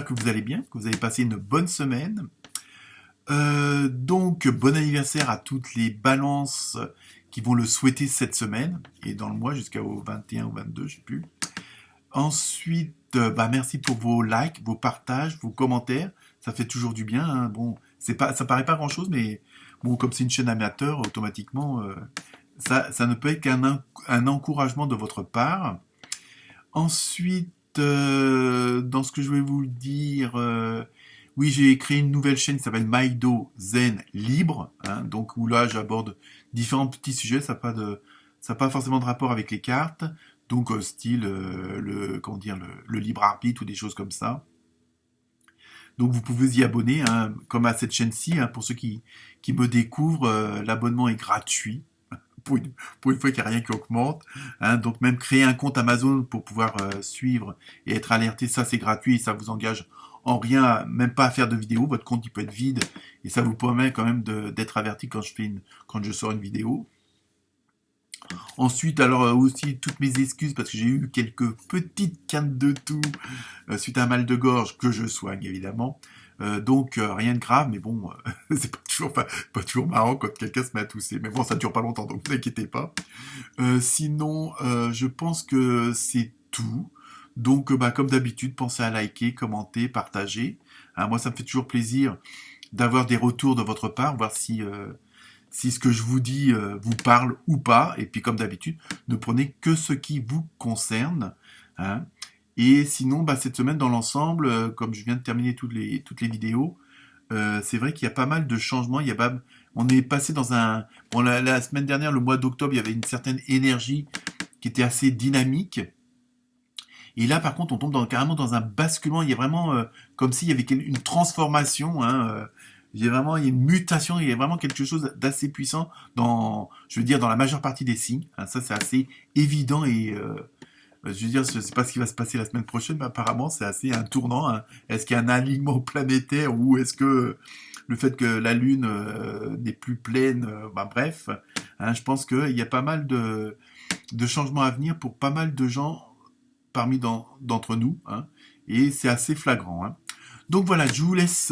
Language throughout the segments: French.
que vous allez bien, que vous avez passé une bonne semaine. Donc, bon anniversaire à toutes les balances qui vont le souhaiter cette semaine et dans le mois jusqu'au 21 ou 22, je sais plus. Ensuite, merci pour vos likes, vos partages, vos commentaires. Ça fait toujours du bien, hein. Bon, ça paraît pas grand-chose, mais bon, comme c'est une chaîne amateur, automatiquement, ça ne peut être un encouragement de votre part. Ensuite, dans ce que je vais vous dire, oui, j'ai créé une nouvelle chaîne qui s'appelle Maido Zen Libre, hein, donc où là j'aborde différents petits sujets, ça n'a pas forcément de rapport avec les cartes, donc style le libre arbitre ou des choses comme ça. Donc vous pouvez y abonner, hein, comme à cette chaîne-ci, hein, pour ceux qui me découvrent, l'abonnement est gratuit pour une fois qu'il n'y a rien qui augmente. Hein. Donc même créer un compte Amazon pour pouvoir suivre et être alerté, ça c'est gratuit et ça vous engage en rien, même pas à faire de vidéo. Votre compte il peut être vide et ça vous permet quand même d'être averti quand je sors une vidéo. Ensuite, alors aussi toutes mes excuses parce que j'ai eu quelques petites cannes de toux suite à un mal de gorge que je soigne évidemment. Donc rien de grave, mais bon, c'est pas toujours marrant quand quelqu'un se met à tousser. Mais bon, ça dure pas longtemps, donc ne vous inquiétez pas. Sinon, je pense que c'est tout. Donc, comme d'habitude, pensez à liker, commenter, partager. Hein, moi, ça me fait toujours plaisir d'avoir des retours de votre part, voir si ce que je vous dis vous parle ou pas. Et puis, comme d'habitude, ne prenez que ce qui vous concerne. Hein. Et sinon, cette semaine, dans l'ensemble, comme je viens de terminer toutes les vidéos, c'est vrai qu'il y a pas mal de changements. On est passé dans un... Bon, la semaine dernière, le mois d'octobre, il y avait une certaine énergie qui était assez dynamique. Et là, par contre, on tombe carrément dans un basculement. Il y a vraiment comme s'il y avait une transformation. Hein, il y a une mutation. Il y a vraiment quelque chose d'assez puissant je veux dire, dans la majeure partie des signes. Hein, ça, c'est assez évident et je veux dire, je ne sais pas ce qui va se passer la semaine prochaine, mais apparemment, c'est assez un tournant. Hein. Est-ce qu'il y a un alignement planétaire ou est-ce que le fait que la Lune n'est plus pleine, bref, hein, je pense qu'il y a pas mal de changements à venir pour pas mal de gens d'entre nous, hein, et c'est assez flagrant. Hein. Donc voilà, je vous laisse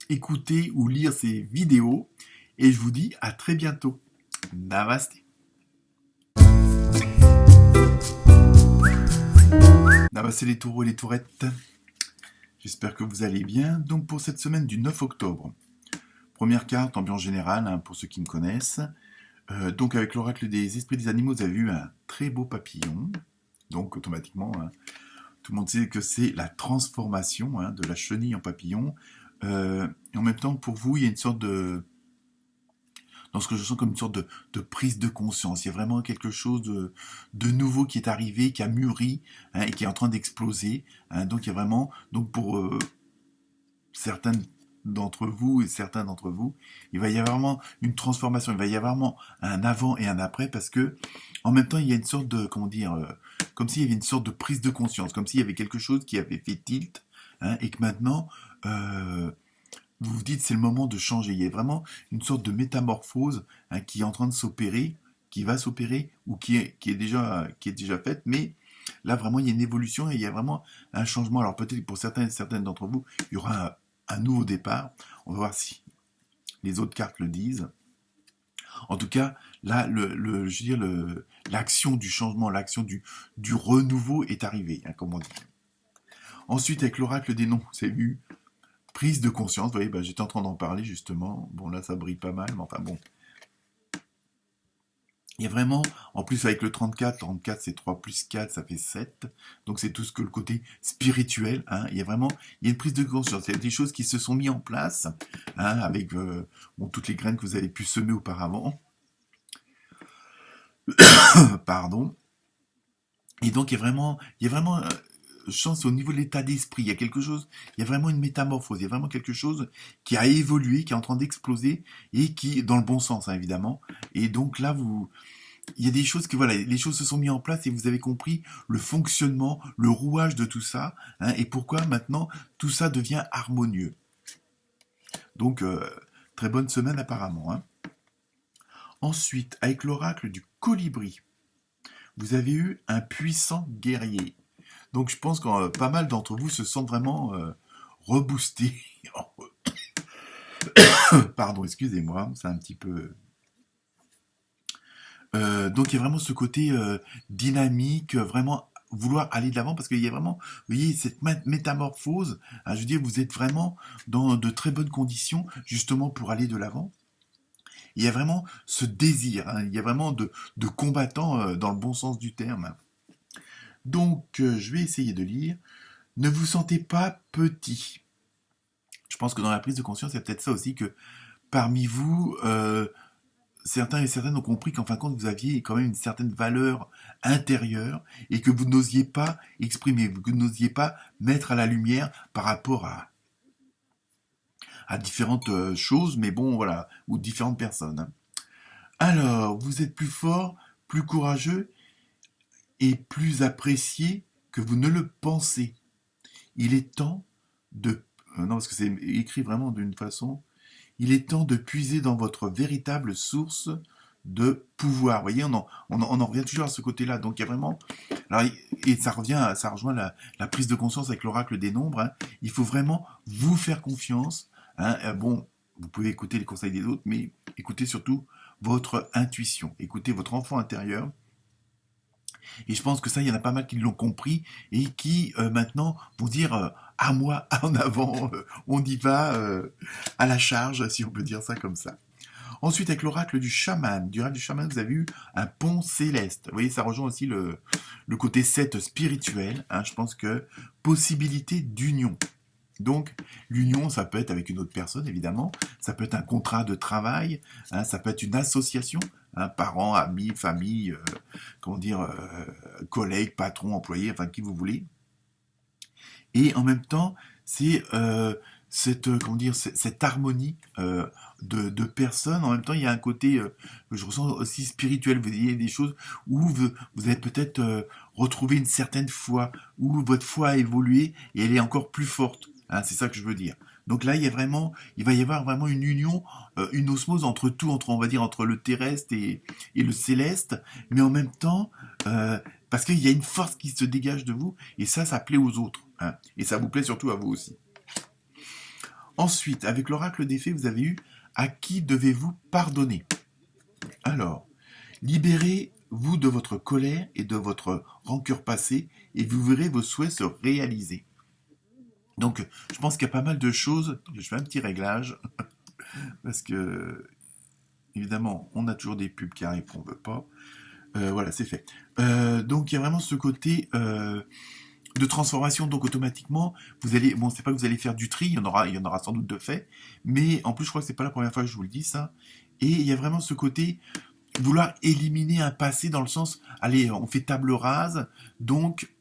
écouter ou lire ces vidéos, et je vous dis à très bientôt. Namasté. Namasté les taureaux et les taurettes. J'espère que vous allez bien. Donc pour cette semaine du 9 octobre, première carte, ambiance générale, hein, pour ceux qui me connaissent. Donc avec l'oracle des esprits des animaux, vous avez eu un très beau papillon. Donc automatiquement, hein, tout le monde sait que c'est la transformation, hein, de la chenille en papillon. Et en même temps, pour vous, il y a une sorte dans ce que je sens comme une sorte de prise de conscience. Il y a vraiment quelque chose de nouveau qui est arrivé, qui a mûri, hein, et qui est en train d'exploser. Hein. Donc il y a vraiment, donc pour certains d'entre vous et certains d'entre vous, il va y avoir vraiment une transformation. Il va y avoir vraiment un avant et un après parce que en même temps, il y a une sorte de, comme s'il y avait une sorte de prise de conscience, comme s'il y avait quelque chose qui avait fait tilt, hein, et que maintenant, vous vous dites c'est le moment de changer. Il y a vraiment une sorte de métamorphose, hein, qui est en train de s'opérer, qui va s'opérer ou qui est déjà faite, mais là vraiment il y a une évolution et il y a vraiment un changement. Alors peut-être pour certaines d'entre vous, il y aura un nouveau départ. On va voir si les autres cartes le disent. En tout cas, là, l'action du changement, l'action du renouveau est arrivée, hein, comme on dit. Ensuite, avec l'oracle des noms, vous avez vu, prise de conscience. Vous voyez, j'étais en train d'en parler justement. Bon, là, ça brille pas mal, mais enfin bon. Il y a vraiment, en plus avec le 34 c'est 3 plus 4, ça fait 7. Donc c'est tout ce que le côté spirituel. Hein, il y a une prise de conscience. Il y a des choses qui se sont mises en place, hein, avec toutes les graines que vous avez pu semer auparavant. Pardon. Et donc il y a vraiment je pense au niveau de l'état d'esprit, il y a vraiment une métamorphose, il y a vraiment quelque chose qui a évolué, qui est en train d'exploser et qui, dans le bon sens, hein, évidemment. Et donc là, il y a des choses les choses se sont mises en place et vous avez compris le fonctionnement, le rouage de tout ça, hein, et pourquoi maintenant tout ça devient harmonieux. Donc, très bonne semaine apparemment. Hein. Ensuite, avec l'oracle du colibri, vous avez eu un puissant guerrier. Donc je pense que pas mal d'entre vous se sentent vraiment reboostés. Pardon, excusez-moi, c'est un petit peu... donc il y a vraiment ce côté dynamique, vraiment vouloir aller de l'avant, parce qu'il y a vraiment, vous voyez, cette métamorphose, hein, je veux dire, vous êtes vraiment dans de très bonnes conditions, justement, pour aller de l'avant. Il y a vraiment ce désir, hein, il y a vraiment de combattants dans le bon sens du terme. Donc, je vais essayer de lire. Ne vous sentez pas petit. Je pense que dans la prise de conscience, il y a peut-être ça aussi que parmi vous, certains et certaines ont compris qu'en fin de compte, vous aviez quand même une certaine valeur intérieure et que vous n'osiez pas exprimer, que vous n'osiez pas mettre à la lumière par rapport à différentes choses, mais bon, voilà, ou différentes personnes, hein. Alors, vous êtes plus fort, plus courageux et plus apprécié que vous ne le pensez. Il est temps de... non, parce que c'est écrit vraiment d'une façon... Il est temps de puiser dans votre véritable source de pouvoir. Vous voyez, on en revient toujours à ce côté-là. Donc il y a vraiment... Alors, et ça rejoint la prise de conscience avec l'oracle des nombres, hein. Il faut vraiment vous faire confiance, hein. Bon, vous pouvez écouter les conseils des autres, mais écoutez surtout votre intuition. Écoutez votre enfant intérieur. Et je pense que ça, il y en a pas mal qui l'ont compris et qui maintenant vont dire à moi, en avant, on y va à la charge, si on peut dire ça comme ça. Ensuite, avec l'oracle du chaman, vous avez eu un pont céleste. Vous voyez, ça rejoint aussi le côté 7 spirituel, hein. Je pense que possibilité d'union. Donc, l'union, ça peut être avec une autre personne, évidemment. Ça peut être un contrat de travail, hein, ça peut être une association, hein, parents, amis, famille, comment dire, collègues, patrons, employés, enfin, qui vous voulez. Et en même temps, c'est comment dire, cette harmonie de personnes. En même temps, il y a un côté que je ressens aussi spirituel. Vous voyez des choses où vous avez peut-être retrouvé une certaine foi, où votre foi a évolué et elle est encore plus forte. Hein, c'est ça que je veux dire. Donc là, il va y avoir vraiment une union, une osmose entre tout, on va dire, entre le terrestre et le céleste, mais en même temps, parce qu'il y a une force qui se dégage de vous, et ça plaît aux autres, hein, et ça vous plaît surtout à vous aussi. Ensuite, avec l'oracle des fées, vous avez eu à qui devez-vous pardonner? Alors, libérez-vous de votre colère et de votre rancœur passée, et vous verrez vos souhaits se réaliser. Donc, je pense qu'il y a pas mal de choses. Je fais un petit réglage, parce que, évidemment, on a toujours des pubs qui arrivent qu'on ne veut pas. Voilà, c'est fait. Donc, il y a vraiment ce côté de transformation. Donc, automatiquement, vous allez... Bon, c'est pas que vous allez faire du tri, il y en aura sans doute de fait. Mais, en plus, je crois que c'est pas la première fois que je vous le dis, ça. Et il y a vraiment ce côté... vouloir éliminer un passé dans le sens... Allez, on fait table rase. Donc...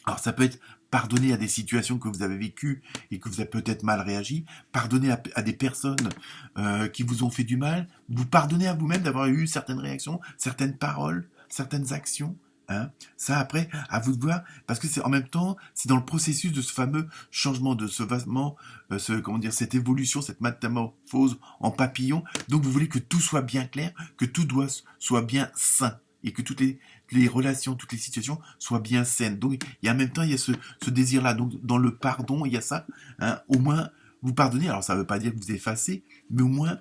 Alors, ça peut être pardonner à des situations que vous avez vécues et que vous avez peut-être mal réagi, pardonner à des personnes qui vous ont fait du mal, vous pardonnez à vous-même d'avoir eu certaines réactions, certaines paroles, certaines actions, hein. Ça après, à vous de voir, parce que c'est en même temps, c'est dans le processus de ce fameux changement, de ce vasement, comment dire, cette évolution, cette métamorphose en papillon. Donc vous voulez que tout soit bien clair, que tout soit bien sain et que toutes les relations, toutes les situations soient bien saines. Donc, il y a en même temps, il y a ce désir-là. Donc, dans le pardon, il y a ça, hein. Au moins, vous pardonnez. Alors, ça ne veut pas dire que vous effacez, mais au moins,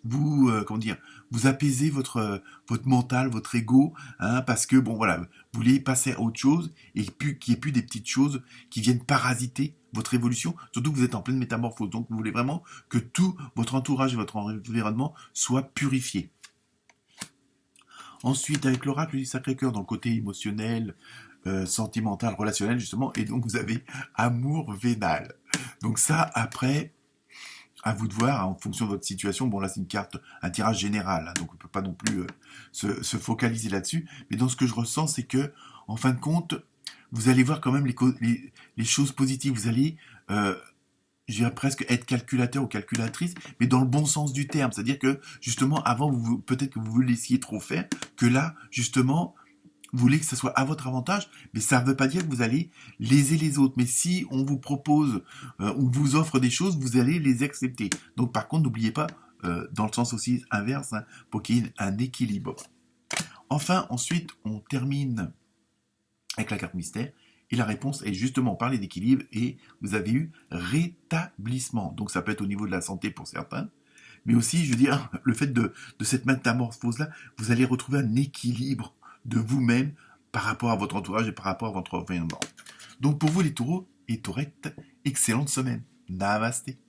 vous, comment dire, vous apaisez votre mental, votre ego, hein, parce que, bon, voilà, vous voulez passer à autre chose et puis qu'il n'y ait plus des petites choses qui viennent parasiter votre évolution, surtout que vous êtes en pleine métamorphose. Donc, vous voulez vraiment que tout votre entourage et votre environnement soient purifiés. Ensuite, avec l'oracle du Sacré-Cœur, dans le côté émotionnel, sentimental, relationnel, justement, et donc vous avez amour vénal. Donc ça, après, à vous de voir, hein, en fonction de votre situation. Bon, là, c'est une carte, un tirage général, hein, donc on ne peut pas non plus se focaliser là-dessus. Mais dans ce que je ressens, c'est que, en fin de compte, vous allez voir quand même les choses positives. Vous allez... je dirais presque être calculateur ou calculatrice, mais dans le bon sens du terme. C'est-à-dire que, justement, avant, peut-être que vous vous laissiez trop faire, que là, justement, vous voulez que ça soit à votre avantage, mais ça ne veut pas dire que vous allez léser les autres. Mais si on vous propose, on vous offre des choses, vous allez les accepter. Donc, par contre, n'oubliez pas, dans le sens aussi inverse, hein, pour qu'il y ait un équilibre. Enfin, ensuite, on termine avec la carte mystère. Et la réponse est justement, on parlait d'équilibre et vous avez eu rétablissement. Donc ça peut être au niveau de la santé pour certains, mais aussi, je veux dire, le fait de cette métamorphose-là, vous allez retrouver un équilibre de vous-même par rapport à votre entourage et par rapport à votre environnement. Donc pour vous les taureaux et taurettes, excellente semaine. Namasté.